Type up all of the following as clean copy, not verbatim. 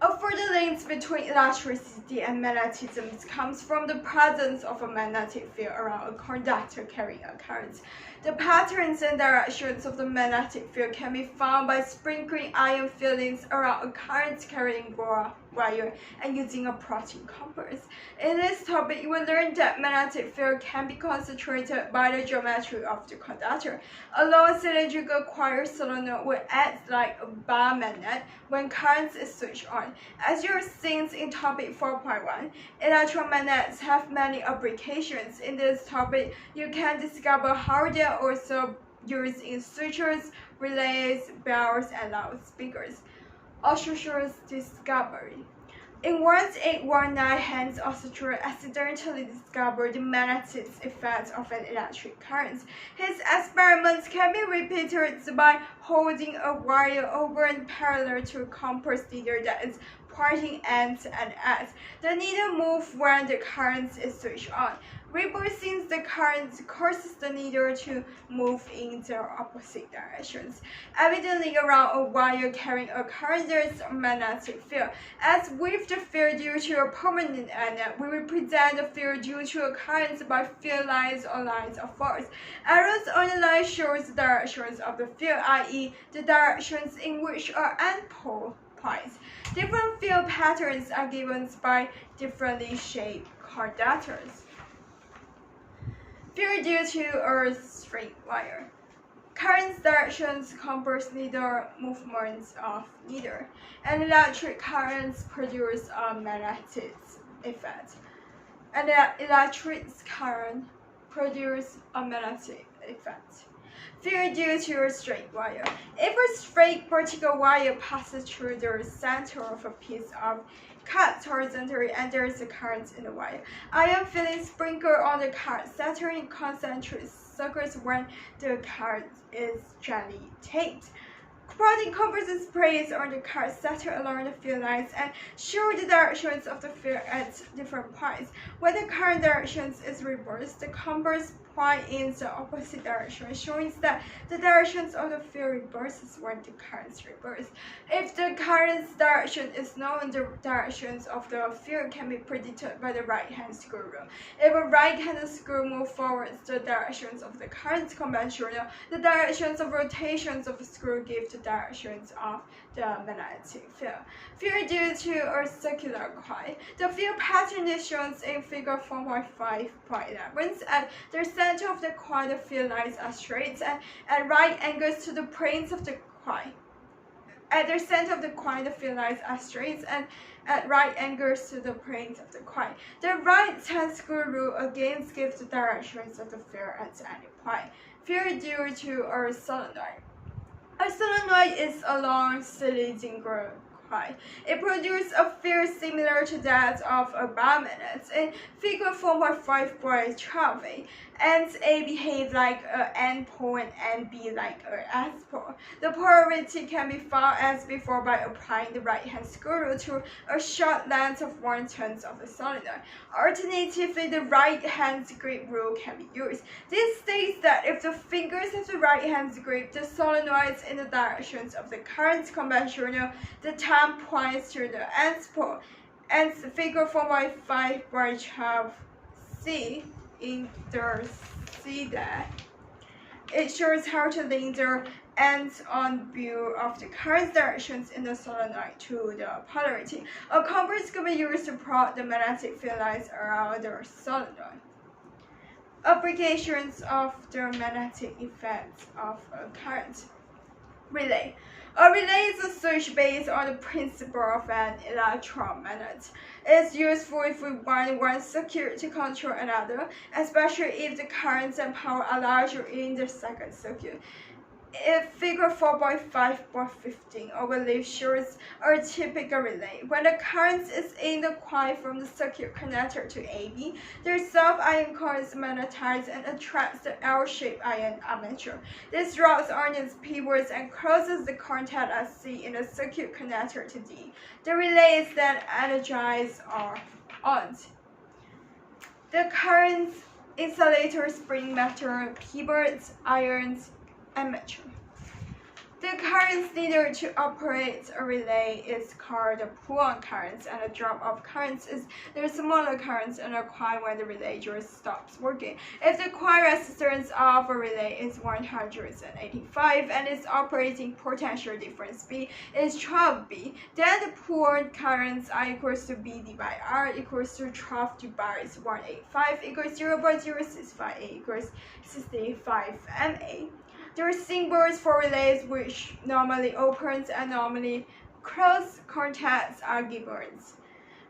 A further link between electricity and magnetism comes from the presence of a magnetic field around a conductor carrying a current. The patterns and directions of the magnetic field can be found by sprinkling iron fillings around a current-carrying wire and using a protein compass. In this topic, you will learn that magnetic field can be concentrated by the geometry of the conductor. A long cylindrical coil solenoid will act like a bar magnet when current is switched on. As you are seeing in topic 4.1, electromagnets have many applications. In this topic, you can discover how they are also used in switches, relays, bells, and loudspeakers. Australia's discovery. In 1819, Hans Auster accidentally discovered the magnetic effect of an electric current. His experiments can be repeated by holding a wire over and parallel to a compass needle that is pointing end and end. The needle moves when the current is switched on. Reversing the current causes the needle to move in the opposite directions. Evidently, around a wire carrying a current, there is a magnetic field. As with the field due to a permanent magnet, we represent the field due to a current by field lines or lines of force. Arrows on the line shows the directions of the field, i.e., the directions in which are endpoints. Different field patterns are given by differently shaped conductors. Field due to a straight wire. Current directions compass needle movements of needle, and electric currents produce a magnetic effect. And the electric current produce a magnetic effect. Field due to a straight wire. If a straight vertical wire passes through the center of a piece of cut horizontally and there is a current in the wire. Iron filling sprinkled on the cut, centering concentric circles when the current is gently taped. Protein compasses placed on the cut center along the field lines and show the directions of the field at different points. When the current direction is reversed, the compass point in the opposite direction, showing that the directions of the field reverses when the current is reversed. If the current's direction is known, the directions of the field can be predicted by the right-hand screw rule. If a right-hand screw moves forward the directions of the current conventional, the directions of rotations of the screw give the directions of the magnetic field. Field due to a circular coil. The field pattern is shown in figure 4.5.11. At the center of the coil, the field lines are straight and at right angles to the planes of the coil. At the center of the coil, the field lines are straight and at right angles to the planes of the coil. The right-hand screw rule again gives the directions of the field at any point. Field due to a solenoid. A solenoid is a long cylindrical coil. It produces a field similar to that of a bar magnet. In figure 4.5.12, ends A behave like an N pole and B like an S pole. The polarity can be found as before by applying the right-hand screw rule to a short length of 1/10 of the solenoid. Alternatively, the right-hand grip rule can be used. This states that if the fingers of the right-hand grip the solenoids in the directions of the current conventional, the thumb points to the S pole. And figure 4.5.12c in the C-that it shows how to link the ends on view of the current directions in the solenoid to the polarity. A compass can be used to plot the magnetic field lines around the solenoid. Applications of the magnetic effects of a current. Relay. A relay is a switch based on the principle of an electromagnet. It is useful if we want one circuit to control another, especially if the currents and power are larger in the second circuit. If figure 4.5.15 overlay shows a typical relay. When the current is in the coil from the circuit connector to AB, the self-ion coil is magnetized and attracts the L-shaped ion armature. This routes on its pivots and closes the contact at C in the circuit connector to D. The relay is then energized or on. The current insulator, spring metal, pivots, irons, armature. The currents needed to operate a relay is called the pull-on currents, and the drop-off currents is the smaller currents in a coil when the relay just stops working. If the coil resistance of a relay is 185 and its operating potential difference B is 12B, then the pull-on currents are equals to B divided by R equals to 12 divided by 185 equals 0.065A equals 65 MA. There are symbols for relays which normally opens and normally close contacts are given.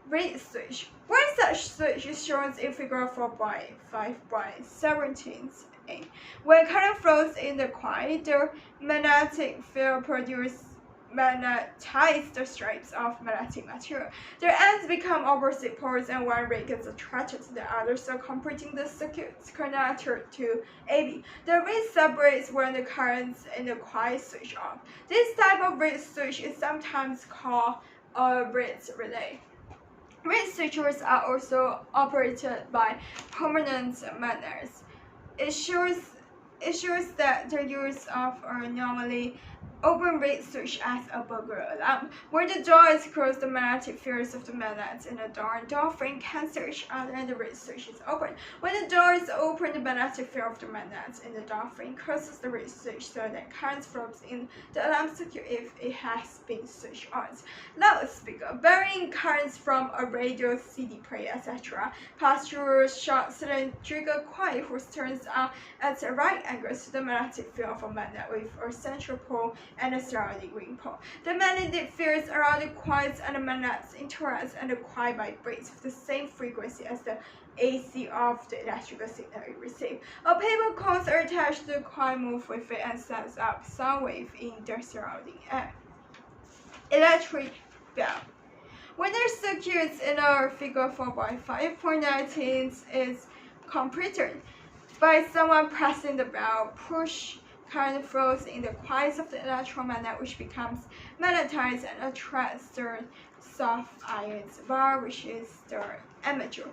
Reed switch. One such switch is shown in figure 4.5/17a. When current flows in the coil, the magnetic field produces magnetized stripes of magnetic material. Their ends become opposite poles and one ring gets attracted to the other, so completing the circuit connected to AB. The ring separates when the currents in the coil switch off. This type of reed switch is sometimes called a reed relay. Reed switches are also operated by permanent magnets. It shows that the use of a normally open reed switch as a burglar alarm. When the door is closed, the magnetic fields of the magnets in the door and door frame cancel each other and the reed switch is open. When the door is open, the magnetic field of the magnets in the door frame closes the reed switch so that current flows in the alarm circuit if it has been switched on. Loudspeaker. Varying currents from a radio, CD player, etc. pass through a short cylindrical coil whose turns are at right angles to the magnetic field of a magnet with a central pole and a surrounding ring pole. The magnetic fields around the coils and the magnets interact, and the coil vibrates with the same frequency as the AC of the electrical signal it receives. A paper cones are attached to the coil, move with it, and sends up sound wave in the surrounding air. Electric bell. When the circuit in our figure 4.5.19 is completed by someone pressing the bell, push current flows in the coils of the electromagnet, which becomes magnetized and attracts the soft ions bar, which is the amateur.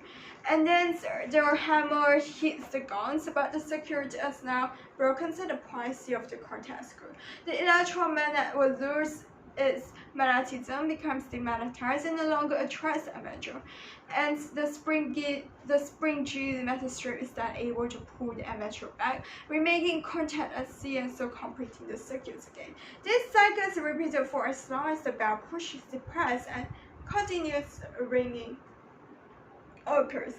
And then the hammer hits the guns, but the circuit is now broken to the point C of the contact screw. The electromagnet will lose its magnetism, becomes demagnetized, and no longer attracts the amateur. And the springy metal strip is then able to pull the amateur back, remaining contact at C and so completing the circuit again. This cycle is repeated for as long as the bell pushes the press and continuous ringing occurs.